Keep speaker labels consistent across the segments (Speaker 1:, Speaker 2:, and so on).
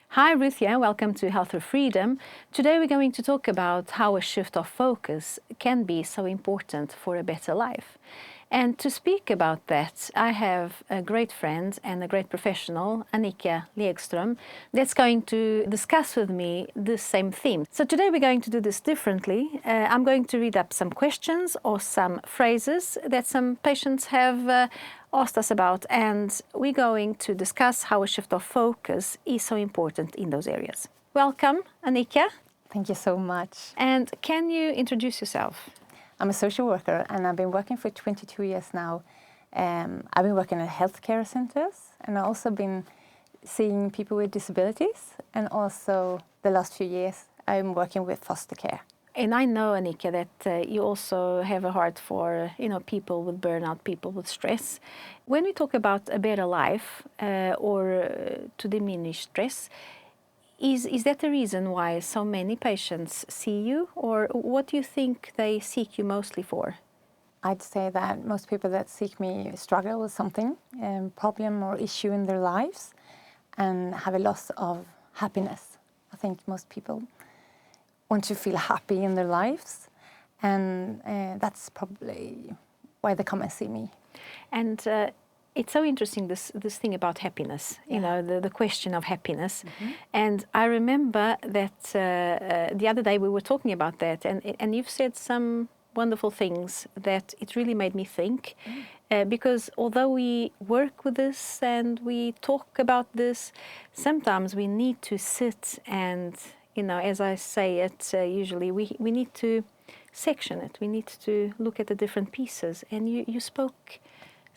Speaker 1: Hi Ruth, yeah, welcome to Health or Freedom. Today we're going to talk about how a shift of focus can be so important for a better life. And to speak about that, I have a great friend and a great professional, Annika Leckström, that's going to discuss with me the same theme. So today we're going to do this differently. I'm going to read up some questions or some phrases that some patients have asked us about, and we're going to discuss how a shift of focus is so important in those areas. Welcome, Annika.
Speaker 2: Thank you so much.
Speaker 1: And can you introduce yourself?
Speaker 2: I'm a social worker and I've been working for 22 years now. I've been working at healthcare centers and I've also been seeing people with disabilities, and also the last few years I'm working with foster care.
Speaker 1: And I know, Annika, that you also have a heart for people with burnout, people with stress. When we talk about a better life or to diminish stress, is that the reason why so many patients see you, or what do you think they seek you mostly for?
Speaker 2: I'd say that most people that seek me struggle with something, problem or issue in their lives, and have a loss of happiness. I think most people want to feel happy in their lives, and that's probably why they come and see me.
Speaker 1: And it's so interesting, this thing about happiness, the question of happiness. Mm-hmm. And I remember that the other day we were talking about that, and you've said some wonderful things that it really made me think. Because although we work with this and we talk about this, sometimes we need to sit and, as I say it, usually we need to section it. We need to look at the different pieces. And you spoke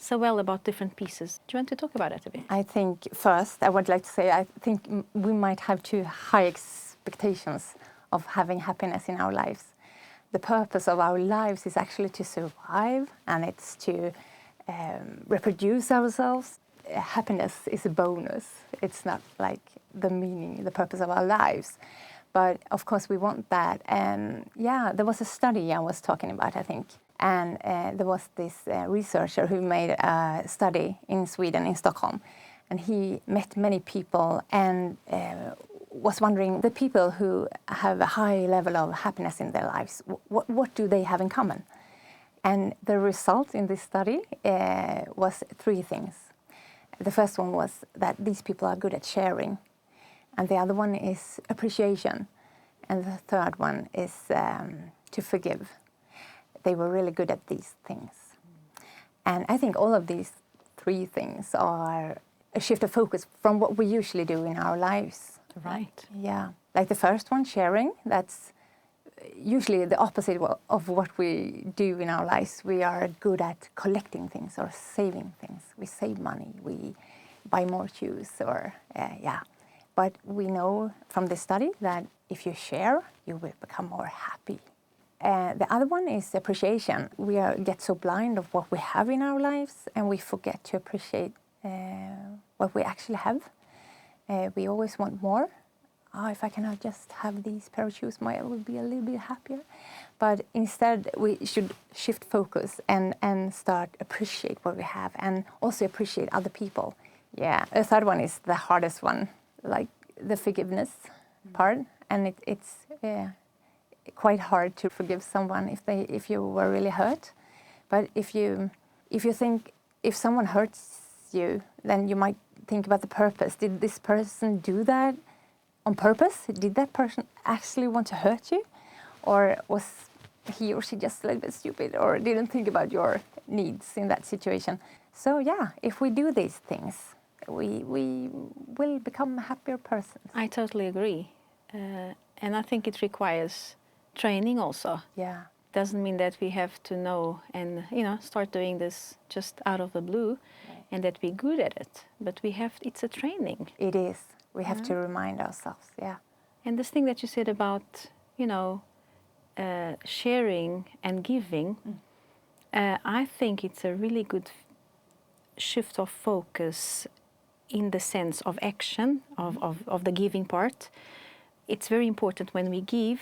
Speaker 1: so well about different pieces. Do you want to talk about it a bit?
Speaker 2: I think first I would like to say I think we might have too high expectations of having happiness in our lives. The purpose of our lives is actually to survive, and it's to reproduce ourselves. Happiness is a bonus. It's not like the meaning, the purpose of our lives. But of course we want that. And there was a study I was talking about, I think. And there was this researcher who made a study in Sweden, in Stockholm. And he met many people and was wondering, the people who have a high level of happiness in their lives, what do they have in common? And the result in this study was three things. The first one was that these people are good at sharing. And the other one is appreciation. And the third one is to forgive. They were really good at these things. And I think all of these three things are a shift of focus from what we usually do in our lives.
Speaker 1: Right.
Speaker 2: Yeah. Like the first one, sharing, that's usually the opposite of what we do in our lives. We are good at collecting things or saving things. We save money, we buy more shoes But we know from this study that if you share, you will become more happy. The other one is appreciation. We get so blind of what we have in our lives, and we forget to appreciate what we actually have. We always want more. If I cannot just have these pair of shoes, I will be a little bit happier. But instead, we should shift focus and start appreciate what we have, and also appreciate other people. Yeah. The third one is the hardest one, like the forgiveness part, and it's quite hard to forgive someone if you were really hurt. But if you think if someone hurts you, then you might think about the purpose. Did this person do that on purpose? Did that person actually want to hurt you, or was he or she just a little bit stupid or didn't think about your needs in that situation? So if we do these things, we will become happier persons.
Speaker 1: I totally agree. And I think it requires training also.
Speaker 2: Yeah.
Speaker 1: Doesn't mean that we have to know and start doing this just out of the blue, right, and that we're good at it. But it's a training.
Speaker 2: It is. We have to remind ourselves. Yeah.
Speaker 1: And this thing that you said about sharing and giving, I think it's a really good shift of focus in the sense of action, of the giving part. It's very important when we give,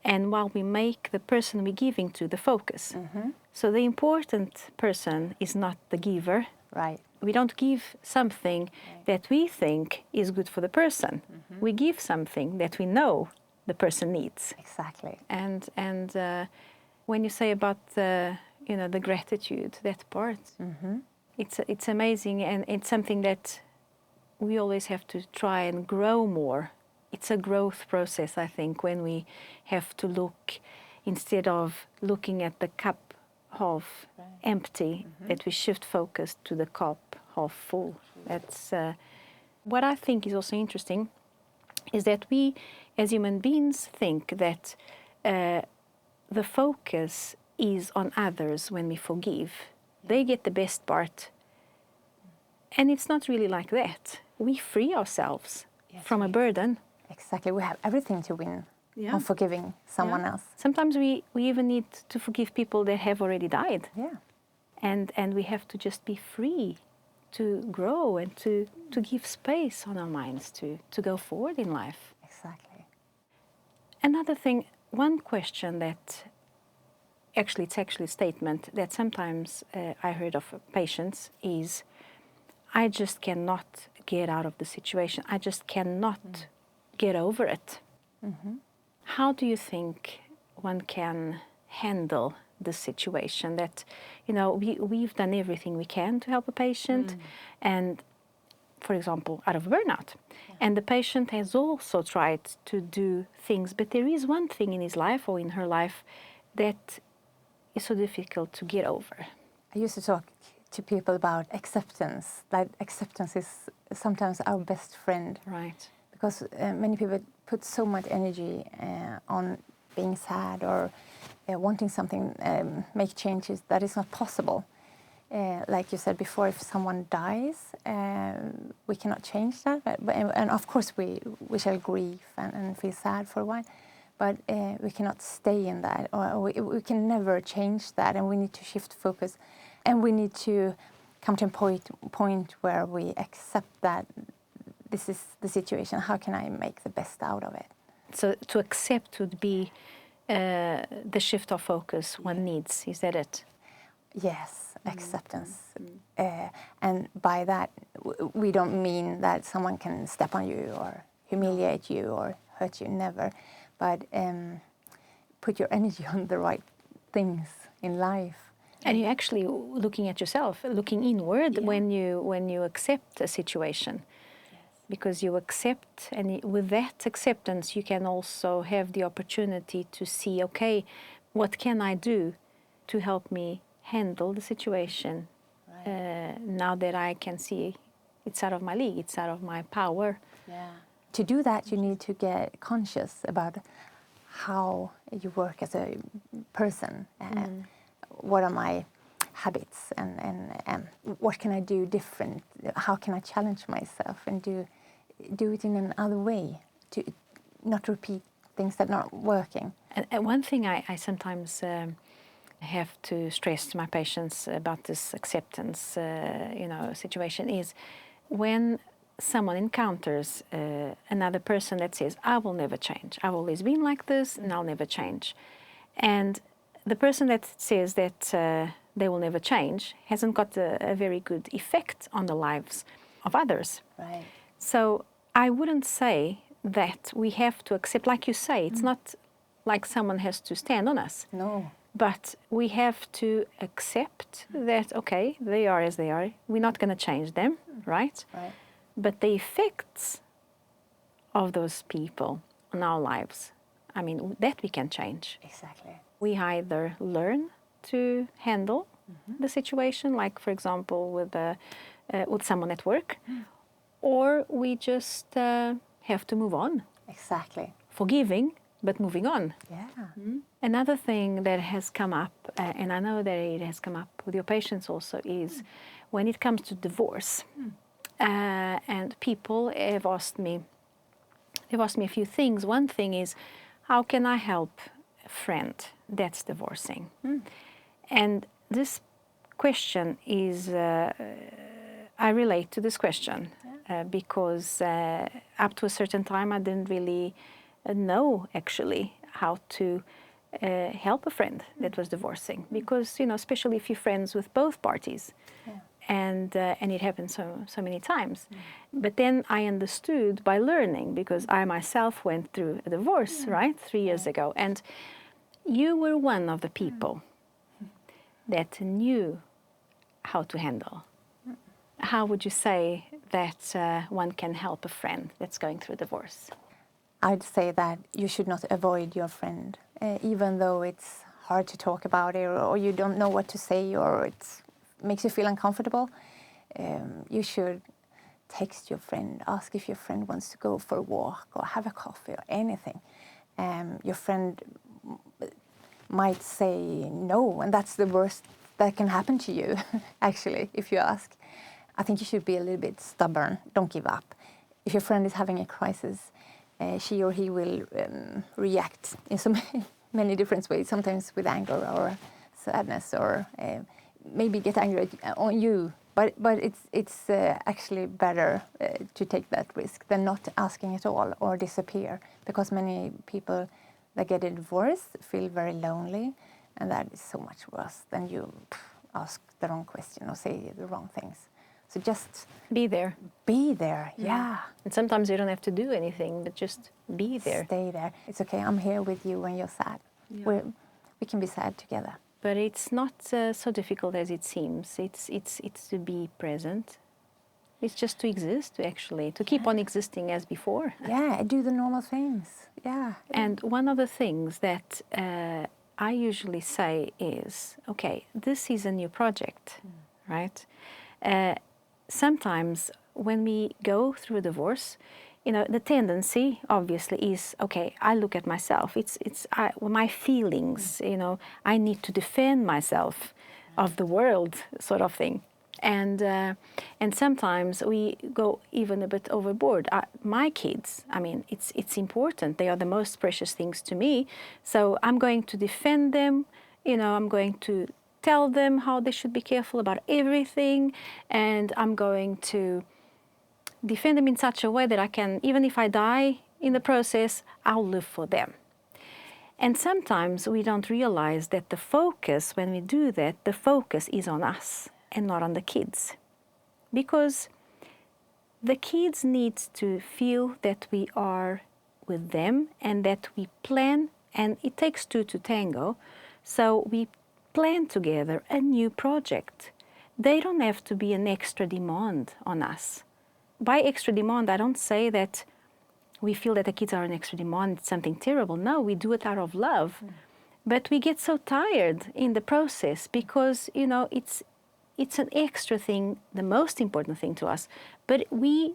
Speaker 1: and while we make the person we're giving to the focus. Mm-hmm. So the important person is not the giver,
Speaker 2: Right.
Speaker 1: We don't give something that we think is good for the person. We give something that we know the person needs.
Speaker 2: Exactly.
Speaker 1: And when you say about the gratitude, that part, it's amazing, and it's something that we always have to try and grow more. It's a growth process, I think, when we have to look, instead of looking at the cup half empty, that we shift focus to the cup half full. That's what I think is also interesting, is that we as human beings think that the focus is on others when we forgive. They get the best part. And it's not really like that. We free ourselves from a burden.
Speaker 2: Exactly. We have everything to win on forgiving someone else.
Speaker 1: Sometimes we even need to forgive people that have already died.
Speaker 2: Yeah.
Speaker 1: And we have to just be free to grow and to give space on our minds to go forward in life.
Speaker 2: Exactly.
Speaker 1: Another thing, one question that it's actually a statement that sometimes I heard of patients is, I just cannot get out of the situation. I just cannot get over it. How do you think one can handle the situation that, we've done everything we can to help a patient, and, for example, out of burnout. And the patient has also tried to do things, but there is one thing in his life or in her life that is so difficult to get over.
Speaker 2: I used to talk to people about acceptance. That acceptance is sometimes our best friend.
Speaker 1: Right.
Speaker 2: Because many people put so much energy on being sad or wanting something, make changes that is not possible. Like you said before, if someone dies, we cannot change that. And of course we shall grieve and feel sad for a while. But we cannot stay in that. Or we can never change that. And we need to shift focus. And we need to come to a point where we accept that this is the situation. How can I make the best out of it?
Speaker 1: So to accept would be the shift of focus one needs. Is that it?
Speaker 2: Yes, acceptance. And by that, we don't mean that someone can step on you or humiliate you or hurt you, never. But put your energy on the right things in life.
Speaker 1: And you're actually looking at yourself, looking inward when you accept a situation. Because you accept, and with that acceptance you can also have the opportunity to see, okay, what can I do to help me handle the situation now that I can see it's out of my league, it's out of my power.
Speaker 2: Yeah. To do that, you need to get conscious about how you work as a person. What are my habits and what can I do different? How can I challenge myself and do it in another way to not repeat things that are not working?
Speaker 1: And one thing I sometimes have to stress to my patients about this acceptance situation is when someone encounters another person that says, I will never change, I've always been like this and I'll never change. And the person that says that they will never change hasn't got a very good effect on the lives of others.
Speaker 2: Right.
Speaker 1: So I wouldn't say that we have to accept, like you say, it's not like someone has to stand on us.
Speaker 2: No.
Speaker 1: But we have to accept that, okay, they are as they are. We're not going to change them, right?
Speaker 2: Right.
Speaker 1: But the effects of those people on our lives, I mean, that we can change.
Speaker 2: Exactly.
Speaker 1: We either learn to handle the situation, like, for example, with someone at work, or we just have to move on.
Speaker 2: Exactly.
Speaker 1: Forgiving, but moving on.
Speaker 2: Yeah.
Speaker 1: Another thing that has come up, and I know that it has come up with your patients also, is when it comes to divorce. And people have asked me a few things. One thing is, how can I help a friend that's divorcing? And this question is, I relate to this question because up to a certain time I didn't really know actually how to help a friend that was divorcing, because especially if you're friends with both parties, and it happened so many times. But then I understood by learning, because I myself went through a divorce, right, 3 years ago, and you were one of the people that knew how to handle. How would you say that one can help a friend that's going through divorce?
Speaker 2: I'd say that you should not avoid your friend, even though it's hard to talk about it, or you don't know what to say, or it makes you feel uncomfortable. You should text your friend, ask if your friend wants to go for a walk or have a coffee or anything. Your friend might say no, and that's the worst that can happen to you, actually, if you ask. I think you should be a little bit stubborn. Don't give up. If your friend is having a crisis, she or he will react in so many different ways, sometimes with anger or sadness, or maybe get angry on you. But it's actually better to take that risk than not asking at all or disappear, because many people that get a divorce feel very lonely, and that is so much worse than you ask the wrong question or say the wrong things. So just
Speaker 1: be there.
Speaker 2: Be there, yeah.
Speaker 1: And sometimes you don't have to do anything, but just be there.
Speaker 2: Stay there. It's okay. I'm here with you when you're sad. Yeah. We can be sad together.
Speaker 1: But it's not so difficult as it seems. It's to be present. It's just to exist, to keep on existing as before.
Speaker 2: Yeah, do the normal things. Yeah.
Speaker 1: And one of the things that I usually say is, okay, this is a new project, right? Sometimes when we go through a divorce, the tendency obviously is, okay, I look at myself. It's my feelings. I need to defend myself of the world, sort of thing. And sometimes we go even a bit overboard. My kids, it's important. They are the most precious things to me. So I'm going to defend them. I'm going to tell them how they should be careful about everything, and I'm going to defend them in such a way that I can, even if I die in the process, I'll live for them. And sometimes we don't realize that the focus, when we do that, the focus is on us and not on the kids. Because the kids need to feel that we are with them and that we plan, and it takes two to tango, so we plan together a new project. They don't have to be an extra demand on us. By extra demand, I don't say that we feel that the kids are an extra demand, it's something terrible. No, we do it out of love. But we get so tired in the process because, it's an extra thing, the most important thing to us. But we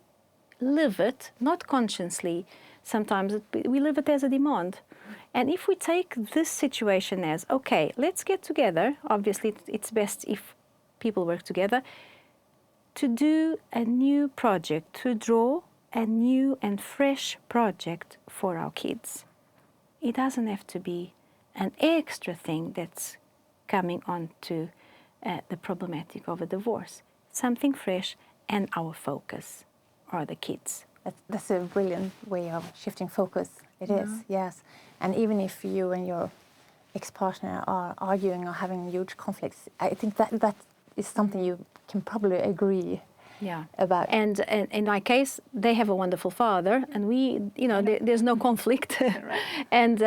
Speaker 1: live it, not consciously, sometimes we live it as a demand. And if we take this situation as, okay, let's get together, obviously it's best if people work together, to do a new project, to draw a new and fresh project for our kids. It doesn't have to be an extra thing that's coming onto the problematic of a divorce. Something fresh, and our focus are the kids.
Speaker 2: That's a brilliant way of shifting focus. It is, yes. And even if you and your ex-partner are arguing or having huge conflicts, I think that is something you can probably agree about.
Speaker 1: And in my case, they have a wonderful father, and there's no conflict. And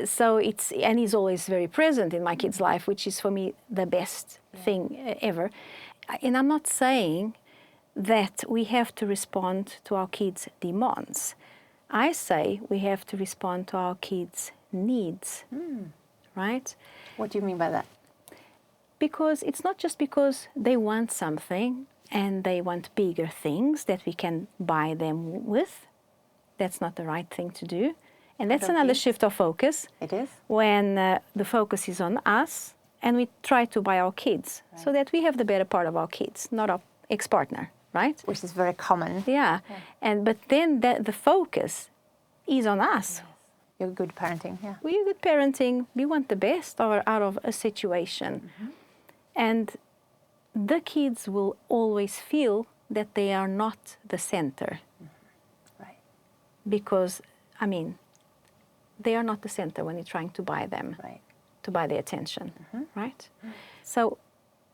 Speaker 1: so and he's always very present in my kids' life, which is for me the best thing ever. And I'm not saying that we have to respond to our kids' demands. I say we have to respond to our kids' needs, right?
Speaker 2: What do you mean by that?
Speaker 1: Because it's not just because they want something and they want bigger things that we can buy them with. That's not the right thing to do. And that's another shift of focus.
Speaker 2: It is.
Speaker 1: When the focus is on us and we try to buy our kids so that we have the better part of our kids, not our ex-partner, right?
Speaker 2: Which is very common.
Speaker 1: Yeah. But then the focus is on us.
Speaker 2: Yes. You're good parenting, yeah.
Speaker 1: We're good parenting. We want the best out of a situation. And the kids will always feel that they are not the center.
Speaker 2: Right.
Speaker 1: Because, they are not the center when you're trying to buy them, to buy their attention, right? So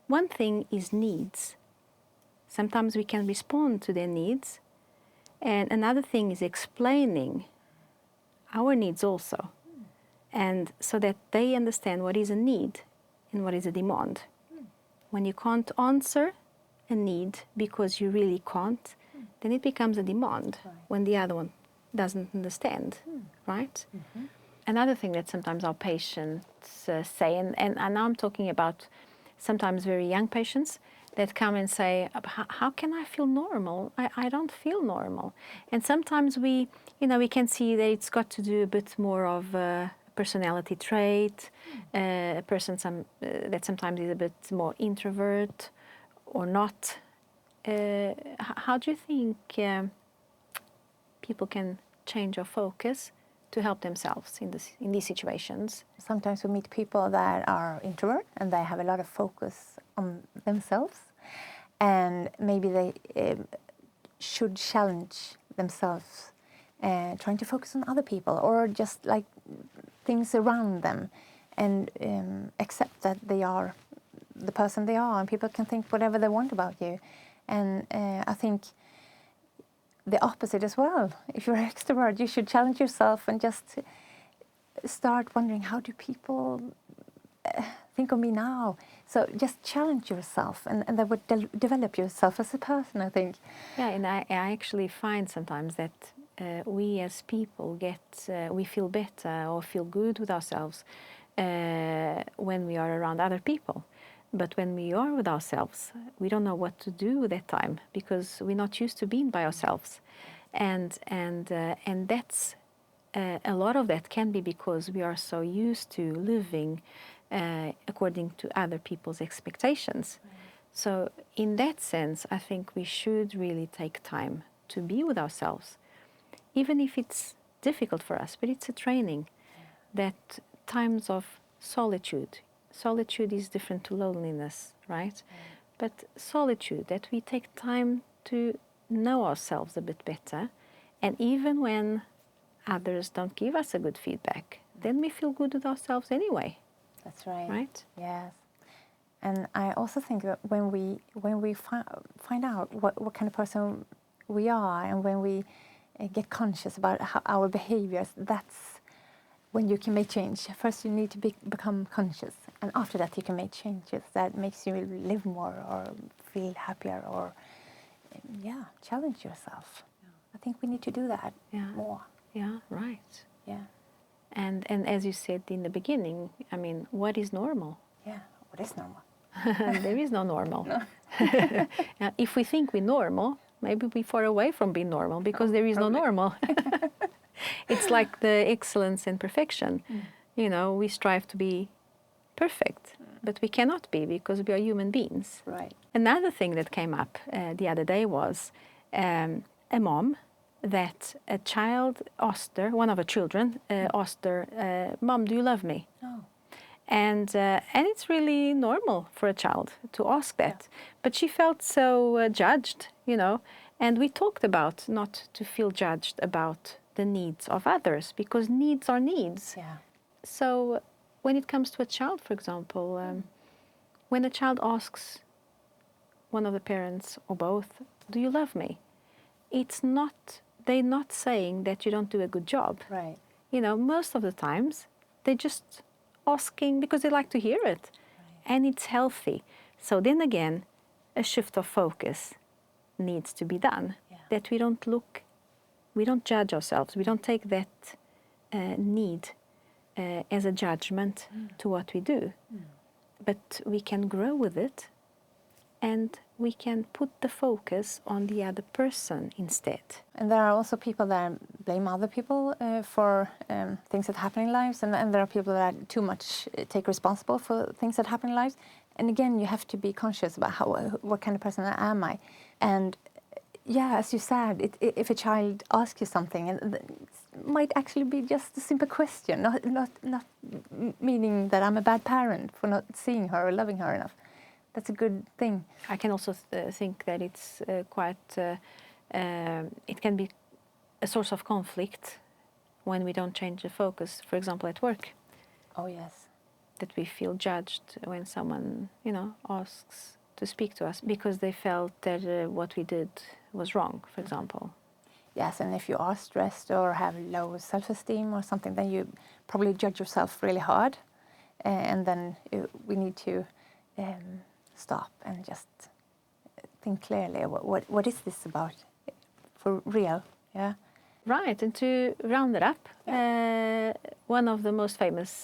Speaker 1: one thing is needs, Sometimes we can respond to their needs. And another thing is explaining our needs also. And so that they understand what is a need and what is a demand. When you can't answer a need because you really can't, then it becomes a demand when the other one doesn't understand, right? Another thing that sometimes our patients say, and now I'm talking about sometimes very young patients that come and say, how can I feel normal? I don't feel normal. And sometimes we can see that it's got to do a bit more of a personality trait, a person that sometimes is a bit more introvert or not. How do you think people can change our focus to help themselves in these situations?
Speaker 2: Sometimes we meet people that are introvert and they have a lot of focus on themselves, and maybe they should challenge themselves, trying to focus on other people or just like things around them, and accept that they are the person they are, and people can think whatever they want about you. And I think the opposite as well. If you're an extrovert, you should challenge yourself and just start wondering, how do people think of me now? So just challenge yourself, and that would develop yourself as a person, I think.
Speaker 1: Yeah, and I actually find sometimes that we as people we feel better or feel good with ourselves when we are around other people. But when we are with ourselves, we don't know what to do with that time because we're not used to being by ourselves, and that's a lot of that can be because we are so used to living according to other people's expectations. So in that sense, I think we should really take time to be with ourselves, even if it's difficult for us. But it's a training that times of solitude. Solitude is different to loneliness, right? But solitude, that we take time to know ourselves a bit better. And even when others don't give us a good feedback, then we feel good with ourselves anyway.
Speaker 2: That's right.
Speaker 1: Right?
Speaker 2: Yes. And I also think that when we find out what kind of person we are, and when we get conscious about our behaviors, that's when you can make change. First you need to become conscious, and after that you can make changes that makes you live more or feel happier or challenge yourself. I think we need to do that more.
Speaker 1: Yeah, right.
Speaker 2: Yeah.
Speaker 1: And as you said in the beginning, I mean, what is normal?
Speaker 2: Yeah, what is normal?
Speaker 1: There is no normal.
Speaker 2: No.
Speaker 1: If we think we're normal, maybe we're far away from being normal because there is no normal. It's like the excellence and perfection. You know, we strive to be perfect, but we cannot be because we are human beings.
Speaker 2: Right.
Speaker 1: Another thing that came up the other day was a mom that a child asked her, one of her children asked her, "Mom, do you love me?"
Speaker 2: Oh.
Speaker 1: And it's really normal for a child to ask that. But she felt so judged, you know. And we talked about not to feel judged about the needs of others, because needs are needs.
Speaker 2: Yeah.
Speaker 1: So when it comes to a child, for example, when a child asks one of the parents or both, "Do you love me?" They're not saying that you don't do a good job.
Speaker 2: Right.
Speaker 1: You know, most of the times they're just asking because they like to hear it. Right. And it's healthy. So then again, a shift of focus needs to be done. Yeah. That we don't judge ourselves. We don't take that need as a judgment to what we do. But we can grow with it, and we can put the focus on the other person instead. And
Speaker 2: there are also people that blame other people for things that happen in lives, and there are people that too much take responsible for things that happen in lives. And again, you have to be conscious about what kind of person am I. And as you said, if a child asks you something, and it might actually be just a simple question, not meaning that I'm a bad parent for not seeing her or loving her enough. That's a good thing.
Speaker 1: I can also think that it's it can be a source of conflict when we don't change the focus, for example, at work.
Speaker 2: Oh, yes.
Speaker 1: That we feel judged when someone, asks to speak to us because they felt that what we did was wrong, for example.
Speaker 2: Yes, and if you are stressed or have low self-esteem or something, then you probably judge yourself really hard. And then we need to stop and just think clearly, what is this about for real? Yeah.
Speaker 1: Right, and to round it up, one of the most famous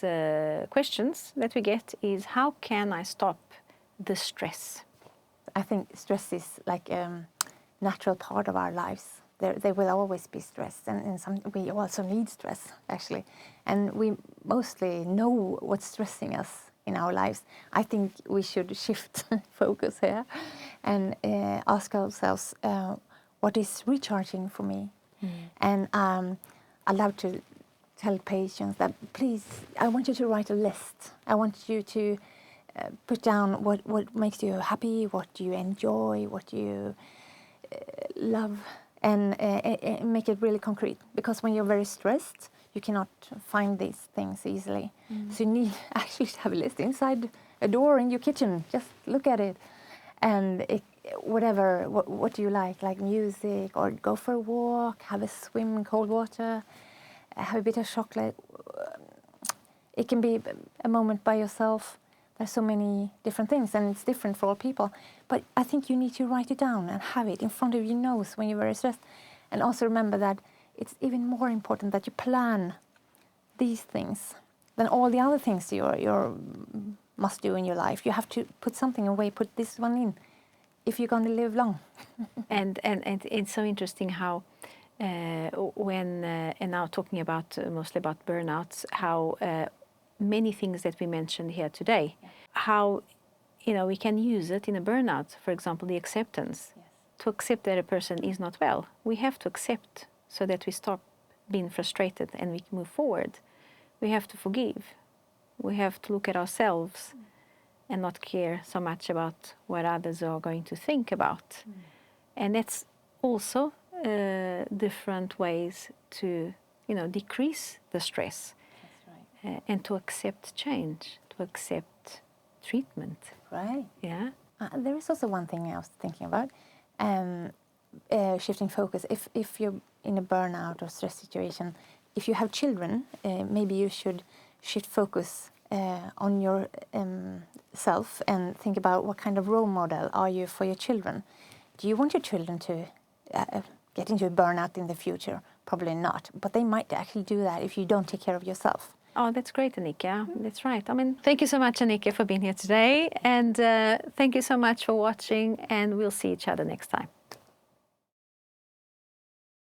Speaker 1: questions that we get is, how can I stop the stress?
Speaker 2: I think stress is like a natural part of our lives. There will always be stress, and we also need stress, actually. And we mostly know what's stressing us in our lives. I think we should shift focus here and ask ourselves, what is recharging for me? And I love to tell patients that, please, I want you to write a list. I want you to put down what makes you happy, what you enjoy, what you love, and make it really concrete. Because when you're very stressed, you cannot find these things easily. So you need actually to have a list inside a door in your kitchen. Just look at it. And what do you like music, or go for a walk, have a swim in cold water, have a bit of chocolate. It can be a moment by yourself. There's so many different things, and it's different for all people. But I think you need to write it down and have it in front of your nose when you're very stressed. And also remember that it's even more important that you plan these things than all the other things you must do in your life. You have to put something away, put this one in, if you're going to live long.
Speaker 1: and it's so interesting how when and now talking about mostly about burnouts, how many things that we mentioned here today, how we can use it in a burnout. For example, the acceptance. To accept that a person is not well. We have to accept so that we stop being frustrated and we can move forward. We have to forgive. We have to look at ourselves and not care so much about what others are going to think about. And that's also different ways to decrease the stress.
Speaker 2: That's right.
Speaker 1: And to accept change, to accept treatment.
Speaker 2: Right.
Speaker 1: Yeah.
Speaker 2: There is also one thing I was thinking about. Shifting focus. If you're in a burnout or stress situation, if you have children, maybe you should shift focus on your self and think about what kind of role model are you for your children. Do you want your children to get into a burnout in the future? Probably not, but they might actually do that if you don't take care of yourself.
Speaker 1: Oh, that's great, Annika. That's right. I mean, thank you so much, Annika, for being here today. And thank you so much for watching, and we'll see each other next time.